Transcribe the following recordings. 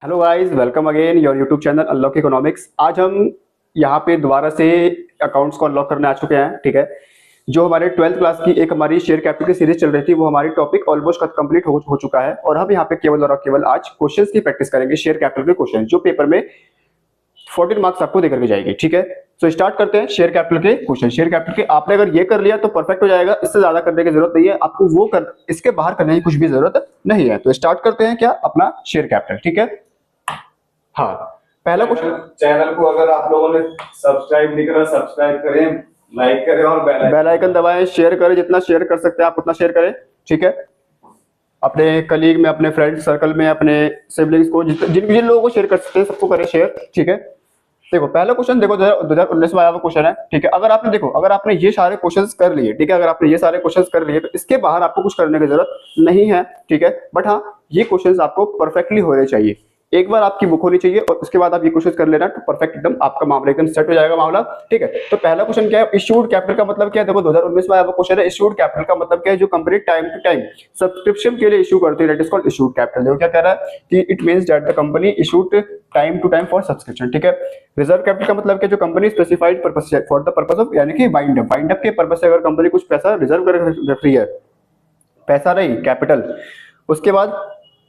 Hello guys, welcome again your YouTube channel unlock economics. आज हम यहाँ पे दोबारा से अकाउंट्स को अनलॉक करने आ चुके हैं। ठीक है, जो हमारे 12th क्लास की एक हमारी शेयर कैपिटल की सीरीज चल रही थी, वो हमारी टॉपिक ऑलमोस्ट कंप्लीट हो चुका है। और हम यहाँ पे केवल और केवल आज क्वेश्चंस की प्रैक्टिस करेंगे, शेयर कैपिटल के क्वेश्चन जो पेपर में 14 मार्क्स आपको देकर के जाएगी। ठीक है, तो स्टार्ट करते हैं शेयर कैपिटल के क्वेश्चन। शेयर कैपिटल के आपने अगर ये कर लिया तो परफेक्ट हो जाएगा, इससे ज्यादा करने की जरूरत नहीं है आपको, वो कर इसके बाहर करने की कुछ भी जरूरत नहीं है। तो स्टार्ट करते हैं क्या अपना शेयर कैपिटल। ठीक है, हाँ, पहला क्वेश्चन। चैनल को अगर आप लोगों ने सब्सक्राइब नहीं करा, सब्सक्राइब करें, लाइक करें और बेल आइकन दबाएं, शेयर करें, जितना शेयर कर सकते हैं आप उतना शेयर करें। ठीक है, अपने कलीग में, अपने फ्रेंड सर्कल में, अपने सिबलिंग्स को, जिन जिन लोगों को शेयर कर सकते हैं सबको करें शेयर। ठीक है, देखो पहला क्वेश्चन, देखो 2019 में आया हुआ क्वेश्चन है। ठीक है, अगर आपने देखो, अगर आपने ये सारे क्वेश्चंस कर लिए, ठीक है, अगर आपने ये सारे क्वेश्चंस कर लिए तो इसके बाहर आपको कुछ करने की जरूरत नहीं है। ठीक है, बट हाँ, ये क्वेश्चंस आपको परफेक्टली होने चाहिए। एक बार आपकी बुक होनी चाहिए और उसके बाद आप ये क्वेश्चन कर लेना तो परफेक्ट एकदम आपका मामला एकदम सेट हो जाएगा मामला। ठीक है, तो पहला क्वेश्चन क्या है, इशूड कैपिटल का मतलब क्या है। देखो 2019 में आया हुआ क्वेश्चन है, इशूड कैपिटल का मतलब क्या है, जो company time to time subscription के लिए इशू करती है, that is called issued capital. देखो क्या कह रहा है कि it means that the company issued time to time for subscription. ठीक है, रिजर्व कैपिटल का मतलब क्या, जो company specified purpose for the purpose of, यानी कि वाइंड अप के पर्पस से अगर कंपनी कुछ पैसा रिजर्व कर रख रही है, पैसा नहीं कैपिटल। उसके बाद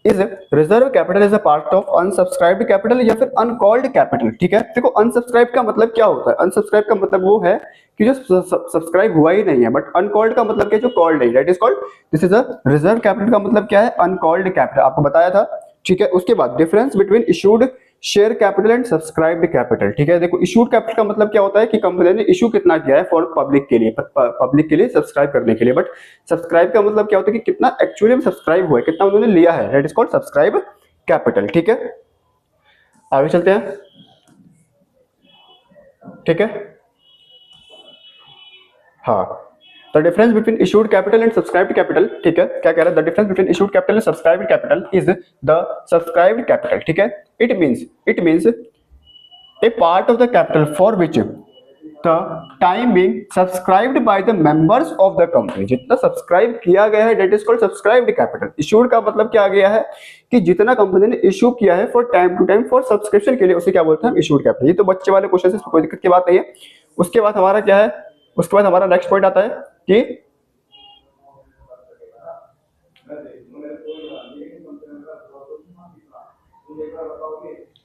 is reserve capital is a part of unsubscribed capital या फिर अनकॉल्ड कैपिटल। ठीक है, देखो अनसब्सक्राइब का मतलब क्या होता है, अनसब्सक्राइब का मतलब वो है कि जो सब्सक्राइब हुआ ही नहीं है, बट अनकॉल्ड का मतलब क्या, जो कॉल्ड नहीं, that is called, this is a reserve capital का मतलब क्या है, अनकॉल्ड कैपिटल, आपको बताया था। ठीक है, उसके बाद difference between issued share capital and subscribed capital. ठीक है, देखो इशूड कैपिटल का मतलब क्या होता है कि कंपनी ने इशू कितना किया है फॉर पब्लिक के लिए, पब्लिक के लिए सब्सक्राइब करने के लिए। बट सब्सक्राइब का मतलब क्या होता है कि कितना एक्चुअली में सब्सक्राइब हुआ है, कितना उन्होंने लिया है, that is called subscribe capital. ठीक है, आगे चलते हैं। ठीक है, हाँ, the difference between issued capital and subscribed capital. ठीक है, क्या कह रहा है, the difference between issued capital and subscribed capital is the subscribed capital. ठीक है, it means a part of the capital for which the time being subscribed by the members of the company। जितना subscribe किया गया है that is called subscribed capital. Issued का मतलब क्या आ गया है कि जितना कंपनी ने इशू किया है for time to time for subscription के लिए, उसे क्या बोलते हैं, इशूड कैपिटल। ये तो बच्चे वाले क्वेश्चन है, कोई दिक्कत की बात नहीं है। उसके बाद हमारा क्या है, उसके बाद हमारा नेक्स्ट पॉइंट आता है कि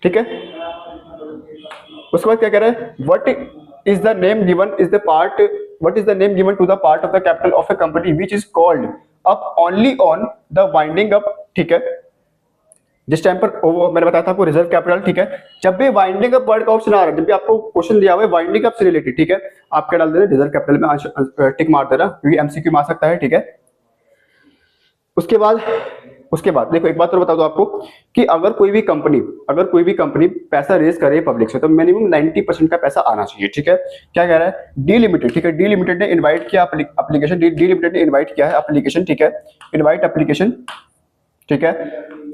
ठीक है, उसके बाद क्या कह रहा है, what is the name given is the part, what is the name given to the part of the capital of a company which is called up only on the winding up. ठीक है, जिस time पर वो मैंने बताया था आपको reserve capital. ठीक है, जब भी वाइंडिंग अप वर्ड का ऑप्शन आ रहा है, जब भी आपको क्वेश्चन दिया हुआ है वाइंडिंग अप से रिलेटेड, ठीक है, आप क्या डाल देना, रिजर्व कैपिटल में टिक मार देना, क्योंकि एमसीक्यू में आ सकता है। ठीक है, उसके बाद देखो एक बात और बता दो आपको कि अगर कोई भी कंपनी पैसा रेज करे पब्लिक से तो मिनिमम 90% का पैसा आना चाहिए। ठीक है, क्या कह रहा है, डी लिमिटेड। ठीक है, डी लिमिटेड ने इनवाइट किया एप्लीकेशन, डी लिमिटेड ने इनवाइट किया है एप्लीकेशन। ठीक है, इनवाइट एप्लीकेशन। ठीक है,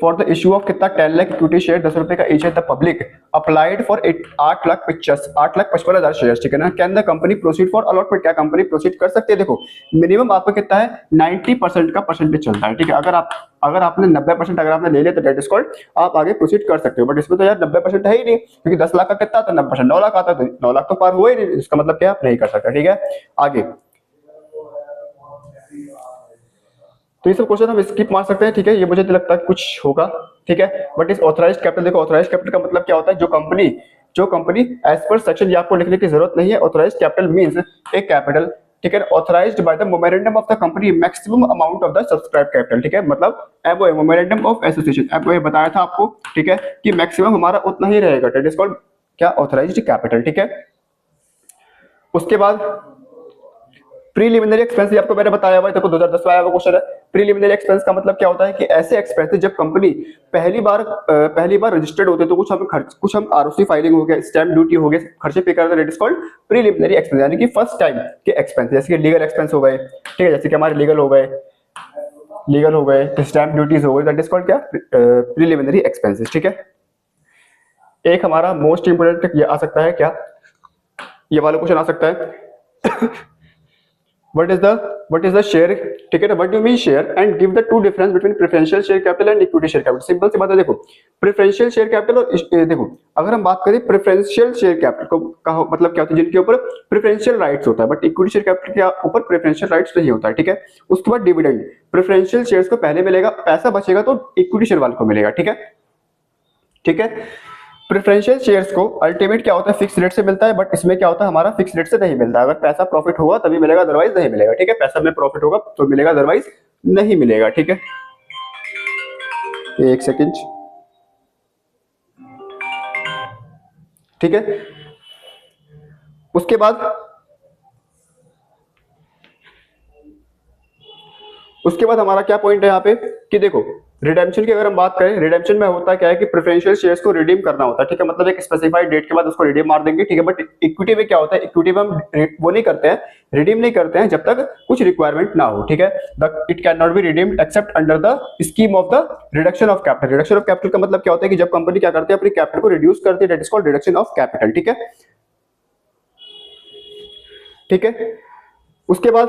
फॉर द इशू ऑफ कितना 10 लाख इक्विटी शेयर, 10 रुपए का ईच है, the public applied for 8,55,000 share. ठीक है ना, can the company proceed for allotment, क्या कंपनी प्रोसीड कर सकती है। देखो मिनिमम आपका कितना है, 90% का परसेंटेज चलता है। ठीक है, अगर आपने 90% अगर आपने ले लिया तो दैट इज कॉल्ड आप आगे प्रोसीड कर सकते हो। बट इसमें तो यार 90% है ही नहीं, क्योंकि 10 लाख का कितना था, 90%, 9 लाख आता, तो 9 लाख तो पार हुआ ही नहीं, इसका मतलब क्या, आप नहीं कर सकते। ठीक है, आगे तो ये सब क्वेश्चन हम स्किप मार सकते हैं। ठीक है, ये मुझे नहीं लगता कुछ होगा। ठीक है, बट इस ऑथराइज्ड कैपिटल, देखो ऑथराइज्ड कैपिटल का मतलब क्या होता है, जो कंपनी एज पर सेक्शन, ये आपको लिखने की जरूरत नहीं है। ऑथराइज्ड कैपिटल मींस ए कैपिटल, ठीक है, authorised by the memorandum of the company maximum amount of the subscribe capital. ठीक है, मतलब MOA, memorandum of association, MOA बताया था आपको। ठीक है, कि मैक्सिमम हमारा उतना ही रहेगा, दैट इज कॉल्ड क्या, ऑथराइज्ड कैपिटल। ठीक है, उसके बाद प्रीलिमिनरी एक्सपेंस, आपको मैंने बताया हुआ है, देखो 2010 में आया हुआ क्वेश्चन है। प्रीलिमिनरी एक्सपेंस का मतलब क्या होता है कि ऐसे एक्सपेंस जब कंपनी पहली बार रजिस्टर्ड होते तो कुछ हम आरओसी फाइलिंग हो गया, स्टैंप ड्यूटी हो गया, खर्चे पे करते, that is called preliminary expense, यानी कि फर्स्ट टाइम के एक्सपेंस, जैसे कि लीगल एक्सपेंस हो गए। ठीक है, जैसे कि हमारे लीगल हो गए, स्टैंप ड्यूटीज हो गई, दैट इज कॉल्ड क्या, प्रीलिमिनरी एक्सपेंसेस। ठीक है, एक हमारा मोस्ट इंपोर्टेंट ये आ सकता है क्या, ये वाला क्वेश्चन आ सकता है what is the share, ठीक है ना, what do you mean share and give the two difference between preferential share capital and equity share capital। Simple सी बात है, देखो प्रेफरेंशियल शेयर कैपिटल और देखो अगर हम बात करें प्रेफरेंशियल शेयर कैपिटल को का मतलब क्या होता है, जिनके ऊपर प्रेफरेंशियल राइट्स होता है, बट इक्विटी शेयर कैपिटल के ऊपर प्रेफरेंशियल राइट्स नहीं होता है, ठीक है। उसके बाद डिविडेंड, प्रेफरेंशियल शेयर्स को पहले मिलेगा, पैसा बचेगा तो इक्विटी शेयर वाले को मिलेगा, ठीक है, ठीक है। प्रेफरेंशियल शेयर्स को अल्टीमेट क्या होता है, फिक्स रेट से मिलता है, बट इसमें क्या होता है, हमारा फिक्स रेट से नहीं मिलता। अगर पैसा प्रॉफिट होगा तभी मिलेगा, अदरवाइज नहीं मिलेगा, ठीक है। पैसा में प्रॉफिट होगा तो मिलेगा, अदरवाइज नहीं मिलेगा, ठीक है। एक सेकेंड, ठीक है। उसके बाद हमारा क्या पॉइंट है यहाँ पे कि देखो रिडेम्पशन की अगर हम बात करें, रिडेम्पशन में होता क्या है कि प्रेफरेंशियल शेयर्स को रिडीम करना होता है, ठीक है, मतलब एक स्पेसिफाइड डेट के बाद उसको रिडीम मार देंगे, ठीक है। बट इक्विटी में क्या होता है, इक्विटी में हम वो नहीं करते हैं, रिडीम नहीं करते हैं जब तक कुछ रिक्वायरमेंट ना हो, ठीक है। It can not be redeemed accept under the scheme of the reduction of capital. Reduction of capital का मतलब क्या होता है कि जब कंपनी क्या करती है, अपनी कैपिटल को रिड्यूस करती है, that is called reduction of capital, ठीक है, ठीक है। उसके बाद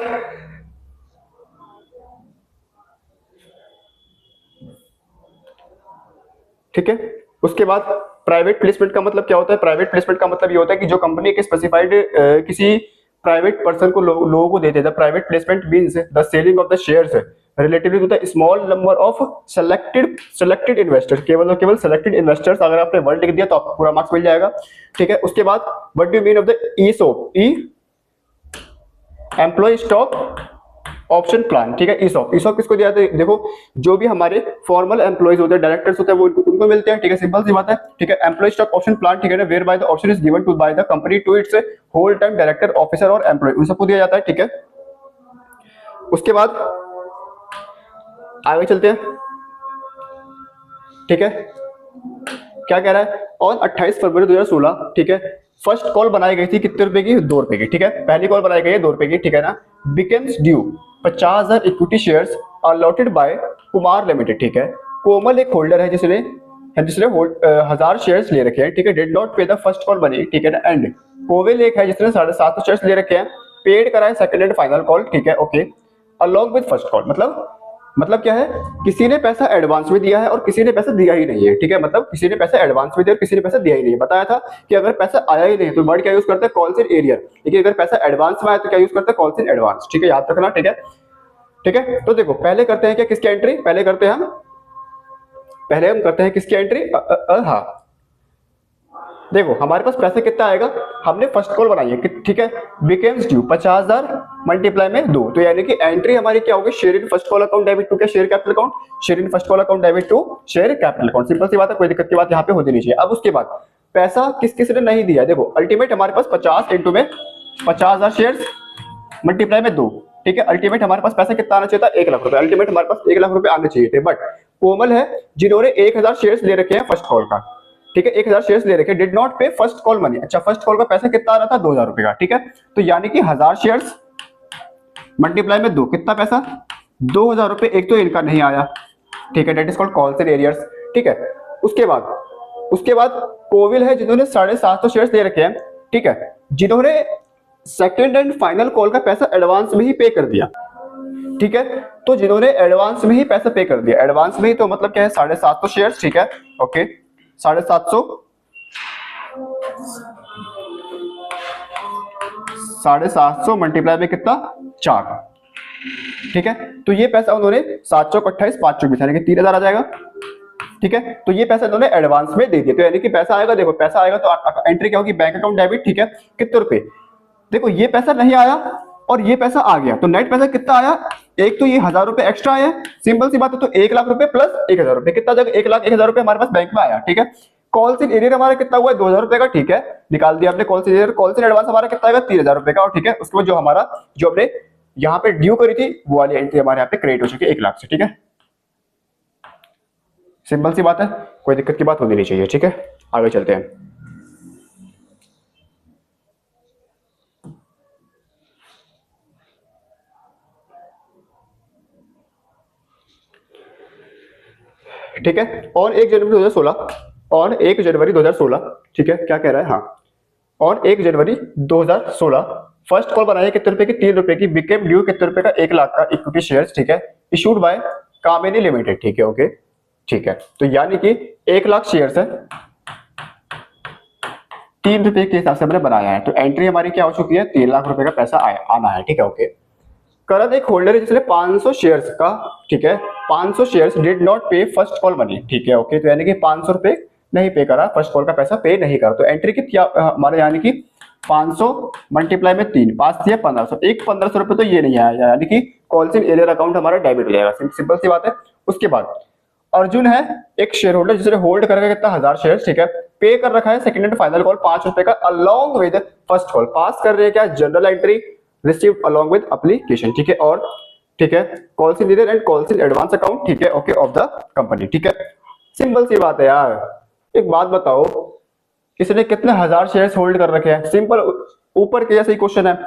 ठीक है, उसके बाद प्राइवेट प्लेसमेंट का मतलब क्या होता है, प्राइवेट प्लेसमेंट का मतलब ये होता है कि जो कंपनी एक स्पेसिफाइड किसी प्राइवेट पर्सन को लोगों को देते हैं। Private placement means the selling of the shares relatively to the small number of selected investors, केवल और केवल सेलेक्टेड इन्वेस्टर्स। अगर आपने वर्ड लिख दिया तो आपको पूरा मार्क्स मिल जाएगा, ठीक है। उसके बाद what do you mean of the ESOP, employ stock option plan, ठीक है। ईसॉप किसको दिया जाता है, देखो जो भी हमारे फॉर्मल एम्प्लॉइज होते हैं, डायरेक्टर्स होते हैं, वो उनको मिलते हैं, ठीक है, सिंपल सी बात है, ठीक है। एम्प्लॉय स्टॉक ऑप्शन प्लान, ठीक है ना, where by the option is given to by the company to its whole time director, officer और एम्प्लॉय, उन सबको दिया जाता है, ठीक है। उसके बाद आगे चलते हैं, ठीक है। क्या कह रहा है, ऑन 28 फरवरी 2016, ठीक है, फर्स्ट कॉल बनाई गई थी कितने रुपए की, 2 रुपए की, ठीक है। पहली कॉल बनाई गई है 2 रुपए की, ठीक है ना। Becomes due 50,000 equity shares allotted by Kumar limited, ठीक है। कोमल एक होल्डर है जिसने 1000 शेयर्स ले रखे हैं, ठीक है। डिड नॉट पे द फर्स्ट कॉल बनी, ठीक है ना। एंड कोवेल एक है जिसने 750 शेयर्स ले रखे हैं, पेड करा है सेकंड एंड फाइनल कॉल, ठीक है, okay, along with first call. मतलब क्या है, किसी ने पैसा एडवांस में दिया है और किसी ने पैसा दिया ही नहीं है, ठीक है। मतलब किसी ने पैसा एडवांस में दिया और किसी ने पैसा दिया ही नहीं है। बताया था कि अगर पैसा आया ही नहीं तो वर्ड क्या यूज करते हैं, कॉल्स इन एरियर, ठीक है। अगर पैसा एडवांस में आया तो क्या यूज करते हैं, कॉल्स इन एडवांस, ठीक है, याद रखना, ठीक है, ठीक है। तो देखो पहले करते हैं क्या, किसकी एंट्री पहले करते हैं हम करते हैं किसकी एंट्री, हाँ देखो हमारे पास पैसा कितना आएगा, हमने फर्स्ट कॉल बनाई है, ठीक है। बिकेम्स ड्यू 50,000 मल्टीप्लाई में 2, तो यानी कि एंट्री हमारी क्या होगी, share in first call account debit to क्या, share capital account, share in first call account debit to share capital account. Simple सी बात है, कोई दिक्कत की बात यहाँ पे होती नहीं चाहिए। अब उसके बाद पैसा किस किस ने नहीं दिया, देखो अल्टीमेट हमारे पास 50 इंटू में 50,000 शेयर मल्टीप्लाई में 2, ठीक है। अल्टीमेट हमारे पास पैसा कितना आना चाहिए था, 1 लाख रुपए। अल्टीमेट हमारे पास 1 लाख रुपए आने चाहिए थे, बट कोमल है जिन्होंने 1000 शेयर्स ले रखे हैं फर्स्ट कॉल का, ठीक है, 1000 शेयर्स ले रखे, did not pay first call money. अच्छा, फर्स्ट कॉल का पैसा कितना आ रहा था, 2000 रुपए का, ठीक है। तो यानी कि 1000 शेयर्स मल्टीप्लाई में 2, कितना पैसा, 2000 रुपए। एक तो इनका नहीं आया, ठीक है, that is called calls in arrears, ठीक है। उसके बाद कोविल है जिन्होंने 750 शेयर्स ले रखे हैं, ठीक है, जिन्होंने सेकंड एंड फाइनल कॉल का पैसा एडवांस में ही पे कर दिया, ठीक है। तो जिन्होंने एडवांस में ही पैसा पे कर दिया, एडवांस में ही तो मतलब क्या है 750 शेयर्स, ठीक है, ओके, 750 मल्टीप्लाई में कितना, 4, ठीक है। तो ये पैसा उन्होंने 7 चौक 28 5 चौक 20 यानी कि 3000 आ जाएगा, ठीक है। तो ये पैसा उन्होंने एडवांस में दे दिया, तो यानी कि पैसा आएगा, देखो पैसा आएगा तो एंट्री क्या होगी, बैंक अकाउंट डेबिट, ठीक है, कितने रुपए, देखो ये पैसा नहीं आया और ये पैसा आ गया, तो नेट पैसा कितना आया, एक तो ये 1000 रुपए एक्स्ट्रा आया, सिंपल सी बात है। तो 1 लाख रुपए प्लस 1000 रुपए, कितना जगह 1 लाख 1000 रुपए हमारे पास बैंक में आया, ठीक है। कॉल्स इन एरियर हमारा कितना हुआ है, 2000 रुपए का, ठीक है, निकाल दिया आपने calls in arrear. Calls in advance हमारा कितना आएगा, 3000 रुपए का, और ठीक है, उसके बाद जो हमने यहाँ पे ड्यू करी थी वो वाली एंट्री हमारे यहाँ पे क्रेडिट हो चुकी है 1 लाख से, ठीक है। सिंपल सी बात है, कोई दिक्कत की बात होनी नहीं चाहिए, ठीक है। आगे चलते हैं, ठीक है। ऑन 1 जनवरी 2016, ठीक है, क्या कह रहा है, हाँ, ऑन 1 जनवरी 2016 फर्स्ट कॉल बनाई है कितने रुपए की, 3 रुपए की, बिकेम ड्यू कितने रुपए का, 1 लाख का इक्विटी शेयर्स, ठीक है, इशूड बाय कामिनी लिमिटेड, ठीक है, ओके, ठीक है। तो यानी कि 1 लाख शेयर्स है, 3 रुपए के हिसाब से हमने बनाया है, तो एंट्री हमारी क्या हो चुकी है, 3 लाख रुपए का पैसा आना है, ठीक है, ओके। करंट एक होल्डर है जिसने 500 शेयर्स का, ठीक है, 500 shares did not pay first call money, ठीक है, ओके। तो यानी कि 500 रुपए नहीं पे करा, फर्स्ट कॉल का पैसा पे नहीं करा, तो एंट्री कितनी हमारे, यानी कि 500 मल्टीप्लाई में 3, 5 दिया 1500, एक 1500 रुपए तो ये नहीं आया, यानी कि कॉल्स इन एरियर अकाउंट हमारा डेबिट हो जाएगा, सिंपल सी बात है। उसके बाद अर्जुन है एक शेयर होल्डर जिसने होल्ड करके कितना 1000 शेयर, ठीक है, पे कर रखा है सेकंड एंड फाइनल कॉल 5 रुपए का अलोंग विद फर्स्ट कॉल, पास कर रहे हैं क्या, general entry received along with application, ठीक है, और ठीक है, calls in arrear and calls in advance account, ठीक है, ओके, ऑफ द कंपनी, ठीक है। सिंपल सी बात है यार। एक बात बताओ, इसने कितने 1000 शेयर्स होल्ड कर रखे हैं, सिंपल, ऊपर के जैसे ही क्वेश्चन है,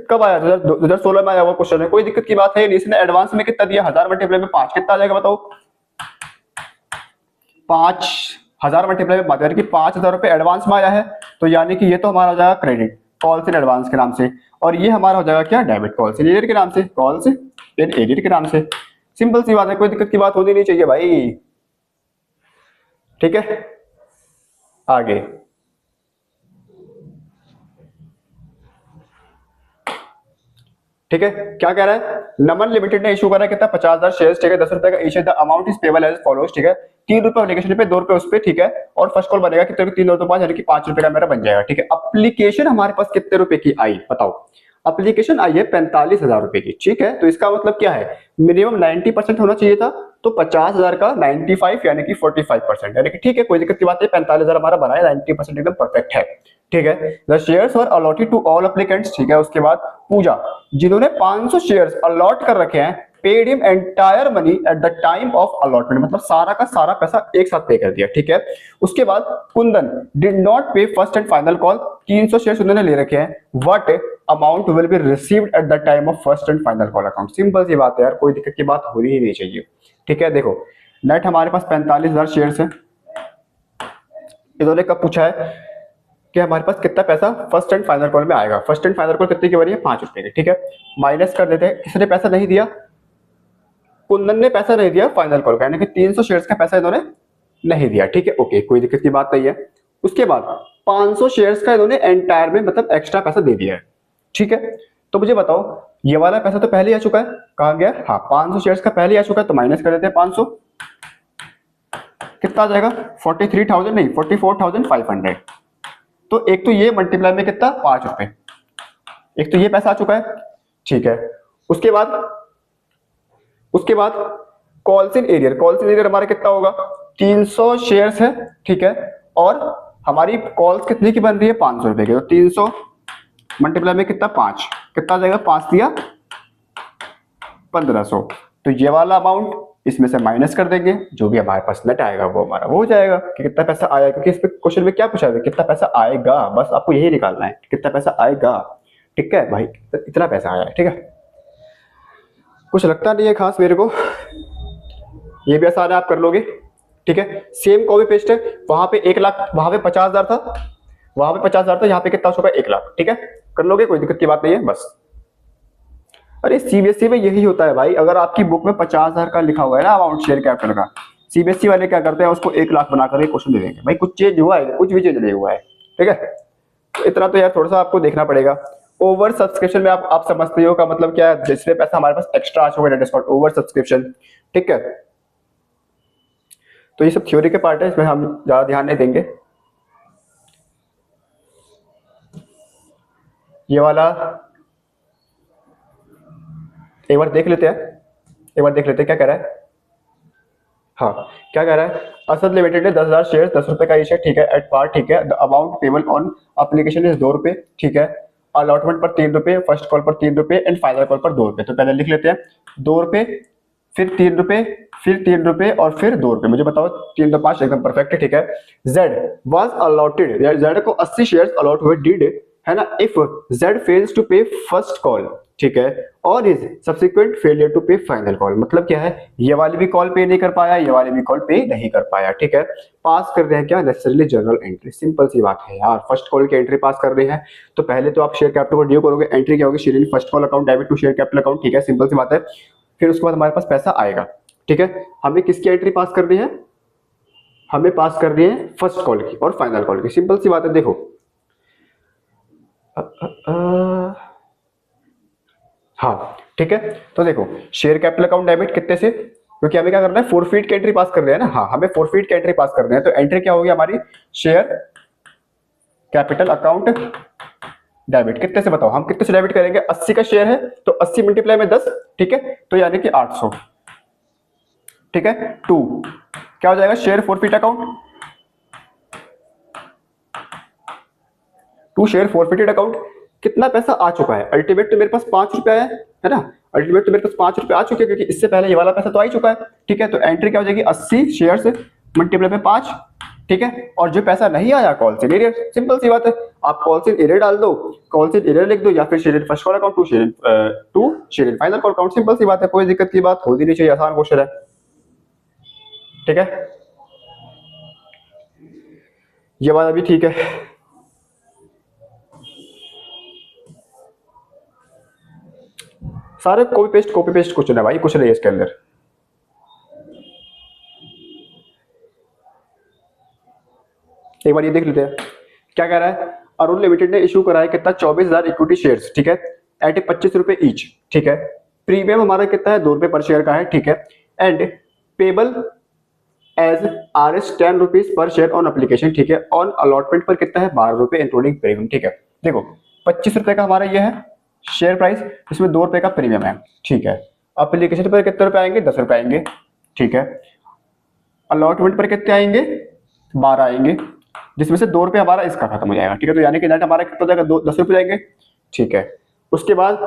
कब आया, 2016 में आया हुआ क्वेश्चन है, कोई दिक्कत की बात है नहीं। इसने एडवांस में कितना दिया, 1000 मल्टीप्लाई में 5, कितना आ जाएगा बताओ, 5000 मल्टीप्लाई में 5, यानी कि 5000 रुपए एडवांस में आया है, तो यानी कि ये तो हमारा हो जाएगा क्रेडिट कॉल्स इन एडवांस के नाम से, और ये हमारा हो जाएगा क्या, डेबिट कॉल्स इन एरियर के नाम से, कॉल्स इन एरियर के नाम से। सिंपल सी बात है, कोई दिक्कत की बात होनी नहीं चाहिए भाई, ठीक है। आगे ठीक है, क्या कह रहा है, नमन लिमिटेड ने इशू करा है कितना, 50,000 शेयर्स, ठीक है, 10 रुपए का issue, the amount is payable as follows, ठीक है, 3 रुपए एप्लीकेशन पे, 2 रुपए उस पे, ठीक है, और फर्स्ट कॉल बनेगा कितने, 3 2 5, यानी कि 5 रुपए का मेरा बन जाएगा, ठीक है। एप्लीकेशन हमारे पास कितने रुपए की आई बताओ, एप्लीकेशन आई है 45,000 रुपए की, ठीक है। तो इसका मतलब क्या है, मिनिमम 90% होना चाहिए था, तो 50,000 का 95 यानी कि 45%, यानी कि ठीक है, कोई दिक्कत की बात नहीं, 45,000 हमारा बना है, 90% एकदम परफेक्ट है, ठीक है। The shares were allotted to all applicants, ठीक है। उसके बाद पूजा, जिन्होंने 500 शेयर्स अलॉट कर रखे हैं, paid him entire money at the time of allotment, मतलब सारा का सारा पैसा एक साथ पे कर दिया, ठीक है। उसके बाद Kundan did not pay first and final call, 300 shares उन्होंने ले रखे हैं, what amount will be received at the time of first and final call account. Simple सी बात है यार, कोई दिक्कत की बात होनी ही नहीं चाहिए, ठीक है। देखो नेट हमारे पास 45,000 शेयर्स है, इन्होंने कब पूछा है कि हमारे पास कितना पैसा फर्स्ट एंड फाइनल कॉल में आएगा, फर्स्ट एंड फाइनल कॉल कितने की बनी है, 5 रुपए की, ठीक है। माइनस कर देते हैं, किसने पैसा नहीं दिया, कुंदन ने पैसा नहीं दिया फाइनल कॉल का, यानी कि 300 शेयर्स का पैसा इन्होंने नहीं दिया, ठीक है, ओके, कोई दिक्कत की बात नहीं है। उसके बाद 500 शेयर्स का इन्होंने एंटायर में मतलब एक्स्ट्रा पैसा दे दिया है, ठीक है। तो मुझे बताओ, ये वाला पैसा तो पहले ही आ चुका है, कहा गया, हाँ 500 शेयर्स का पहले ही आ चुका है, तो माइनस कर देते हैं 500, कितना आ जाएगा, 43,000 नहीं 44,500। तो एक तो ये मल्टीप्लाई में कितना, 5 रुपए, एक तो ये पैसा आ चुका है, ठीक है। उसके बाद calls in arrear, calls in arrear हमारा कितना होगा, 300 शेयर्स है, ठीक है, और हमारी कॉल्स कितने की बन रही है, 500 रुपए की, तो 300 मल्टीप्लाई में कितना, 5, कितना आ जाएगा, 5 दिया 1500, तो ये वाला अमाउंट इसमें से माइनस कर देंगे, जो भी हमारे पास नेट आएगा वो हमारा वो हो जाएगा कि कितना पैसा आया, क्योंकि इस पे क्वेश्चन में क्या पूछा है, कितना पैसा आएगा, बस आपको यही निकालना है, कितना पैसा आएगा, ठीक है भाई, इतना पैसा आया है, ठीक है। कुछ लगता नहीं है खास मेरे को, ये भी आसान है, आप कर लोगे, ठीक है। सेम कॉपी पेस्ट है, वहां पे 1 लाख, वहां पे 50,000 था, वहां पे 50,000 था, यहाँ पे कितना हो चुका है, 1 लाख, ठीक है, कर लोगे, कोई दिक्कत की बात नहीं है बस। अरे सीबीएसई में यही होता है भाई, अगर आपकी बुक में 50,000 का लिखा हुआ है ना अमाउंट शेयर कैपिटल का, सीबीएसई वाले क्या करते हैं, उसको 1 लाख बना कर क्वेश्चन दे देंगे, भाई कुछ चेंज हुआ है, कुछ भी चेंज नहीं हुआ है, ठीक है। तो इतना तो यार थोड़ा सा आपको देखना पड़ेगा। ओवर सब्सक्रिप्शन में आप समझते हो का मतलब क्या है, जिसमें पैसा हमारे पास एक्स्ट्रा आ चुका है, that is called over subscription, ठीक है। तो ये सब थ्योरी के पार्ट है, इसमें हम ज्यादा ध्यान नहीं देंगे। ये वाला एक बार देख लेते हैं, क्या कह रहा है, हाँ क्या कह रहा है, असद लिमिटेड ने 10,000 शेयर, 10 रुपए का इशू, ठीक है, एट पार, ठीक है। The amount payable on application is 2 रुपए, ठीक है। अलॉटमेंट पर 3 रुपए, फर्स्ट कॉल पर 3 रुपए एंड फाइनल कॉल पर 2 रुपए। तो पहले लिख लेते हैं, 2 रुपए, फिर 3 रुपए, फिर 3 रुपए और फिर 2 रुपए। मुझे बताओ 3 2 5 एकदम परफेक्ट है, ठीक है। जेड वाज अलॉटेड, जेड को 80 शेयर्स अलॉट हुए, डिड है ना, इफ Z फेल्स टू पे फर्स्ट कॉल, ठीक है, और इज सब्सिक्वेंट फेलियर टू पे फाइनल कॉल, मतलब क्या है, ये वाली भी कॉल पे नहीं कर पाया, ये वाली भी कॉल पे नहीं कर पाया, ठीक है, पास कर रहे हैं क्या, नेसेसरली जर्नल एंट्री, सिंपल सी बात है यार, फर्स्ट कॉल की एंट्री पास कर रहे हैं, तो पहले तो आप शेयर कैपिटल को ड्यू करोगे, एंट्री क्या होगी, share first call account debit to share capital account, ठीक है, सिंपल सी बात है, फिर उसके बाद हमारे पास पैसा आएगा, ठीक है, हमें किसकी एंट्री पास करनी है, हमें पास करनी है फर्स्ट कॉल की और फाइनल कॉल की, सिंपल सी बात है, देखो हाँ ठीक है, तो देखो शेयर कैपिटल अकाउंट डेबिट कितने से, क्योंकि हमें क्या करना है, फोरफीट की एंट्री पास कर रहे हैं ना, हाँ हमें फोरफीट की एंट्री पास कर रहे हैं, तो एंट्री क्या होगी हमारी, शेयर कैपिटल अकाउंट डेबिट, कितने से बताओ, हम कितने से डेबिट करेंगे, 80 का शेयर है तो 80 मल्टीप्लाई में 10, ठीक है, तो यानी कि 800, ठीक है, 2 क्या हो जाएगा, share forfeit account, 2 share forfeited account, कितना पैसा आ चुका है, अल्टीमेट तो मेरे पास 5 रुपया है ना, अल्टीमेट तो मेरे पास 5 रुपये आ चुके हैं, क्योंकि इससे पहले ये वाला पैसा तो आ ही चुका है, ठीक है, तो एंट्री क्या हो जाएगी, 80 शेयर से मल्टीप्लाई में 5, ठीक है, और जो पैसा नहीं आया कॉल से एरियर, सिंपल सी बात है, आप कॉल से एरियर डाल दो, कॉल से एरियर लिख दो, या फिर share first call account to share final call account, simple सी बात है, कोई दिक्कत की बात होती नहीं चाहिए, आसान क्वेश्चन है, ठीक है, ये बात अभी ठीक है, सारे कॉपी पेस्ट क्वेश्चन है भाई, कुछ नहीं है इसके अंदर, एक बार ये देख लेते हैं क्या कह रहा है, अरुण लिमिटेड ने इशू कराया कितना, 24,000 इक्विटी शेयर्स, ठीक है, एट 25 रुपए ईच, ठीक है, प्रीमियम हमारा कितना है, 2 रुपए पर शेयर का है, ठीक है, and payable as RS 10 rupees per share on application, ठीक है, ऑन अलॉटमेंट पर कितना है, 12 रुपए इंक्लूडिंग प्रीमियम, ठीक है, देखो 25 रुपए का हमारा ये है शेयर प्राइस, इसमें 2 रुपए का प्रीमियम है, ठीक है, एप्लीकेशन पर कितने रुपए आएंगे, 10 रुपए आएंगे, ठीक है, अलॉटमेंट पर कितने आएंगे, 12 आएंगे, जिसमें से 2 रुपए हमारा इसका खत्म हो जाएगा, ठीक है, तो यानी कि नेट हमारा कितना हो जाएगा, 10 रुपए जाएंगे, ठीक है, उसके बाद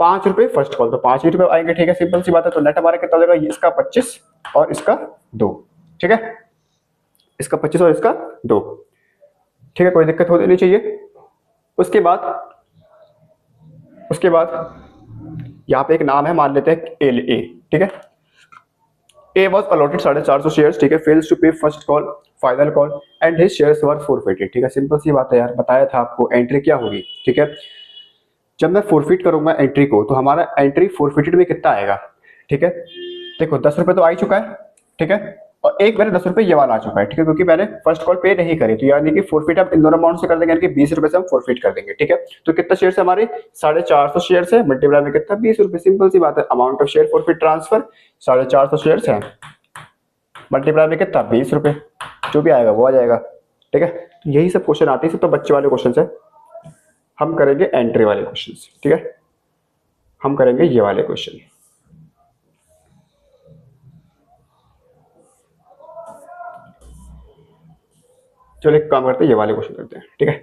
5 रुपए फर्स्ट कॉल, तो 5 ही रुपए आएंगे, ठीक है, सिंपल सी बात है, तो नेट हमारा कितना हो जाएगा, इसका 25 और इसका 2, ठीक है, इसका 25 और इसका 2, ठीक है, कोई दिक्कत होनी नहीं चाहिए, उसके बाद यहाँ पे एक नाम है, मान लेते हैं LA, ठीक है, A was allotted 450 शेयर्स, ठीक है, फेल्स टू पे first call final call and his shares were forfeited, ठीक है, सिंपल सी बात है यार, बताया था आपको एंट्री क्या होगी, ठीक है, जब मैं फॉरफिट करूंगा एंट्री को, तो हमारा एंट्री फॉरफिटेड में कितना आएगा, ठीक है, देखो 10 रुपए तो आ ही चुका है, ठीक है, और एक मेरे 10 रुपए ये वाला आ चुका है, ठीक है, क्योंकि मैंने फर्स्ट कॉल पे नहीं करी, तो यानी कि फॉरफिट हम इन दोनों अमाउंट से कर देंगे, यानी कि 20 रुपए से हम फॉरफिट कर देंगे, ठीक है, तो कितना शेयर है हमारे, 450 शेयर है, मल्टीप्लाई में कितना, 20 रुपए, सिंपल सी बात है, amount of share forfeit transfer 450 share है, मल्टीप्लाई में कितना, 20 रुपए, जो भी आएगा वो आ जाएगा, ठीक है, तो यही सब क्वेश्चन आते हैं, सब तो बच्चे वाले क्वेश्चन है, हम करेंगे एंट्री वाले क्वेश्चन, ठीक है, हम करेंगे ये वाले क्वेश्चन, चलो एक काम करते हैं, ये वाले क्वेश्चन करते हैं, ठीक है,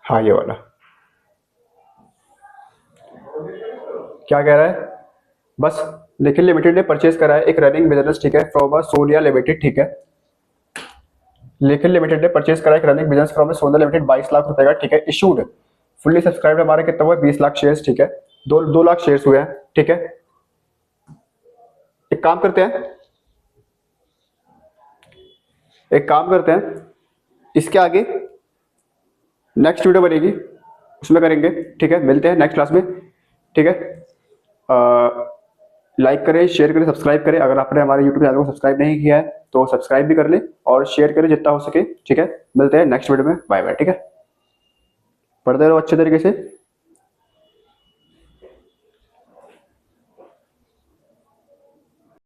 हाँ ये वाला क्या कह रहा है, बस निखिल लिमिटेड ने परचेज करा है एक रनिंग बिजनेस, ठीक है, फ्रॉम सोनिया लिमिटेड, ठीक है, निखिल लिमिटेड ने परचेज करा एक running business from Sonia limited 22 lakh रुपए का, ठीक है, इशूड फुल्ली सब्सक्राइब हमारे कितना हुआ, 20 लाख शेयर्स, ठीक है, 2 लाख शेयर्स हुए हैं, ठीक है, एक काम करते हैं, इसके आगे नेक्स्ट वीडियो बनेगी, उसमें करेंगे, ठीक है, मिलते हैं नेक्स्ट क्लास में, ठीक है, लाइक करें, शेयर करें, सब्सक्राइब करें, अगर आपने हमारे यूट्यूब चैनल को सब्सक्राइब नहीं किया है तो सब्सक्राइब भी कर लें और शेयर करें जितना हो सके, ठीक है, मिलते हैं नेक्स्ट वीडियो में, बाय बाय, ठीक है, पढ़ते रहो अच्छे तरीके से।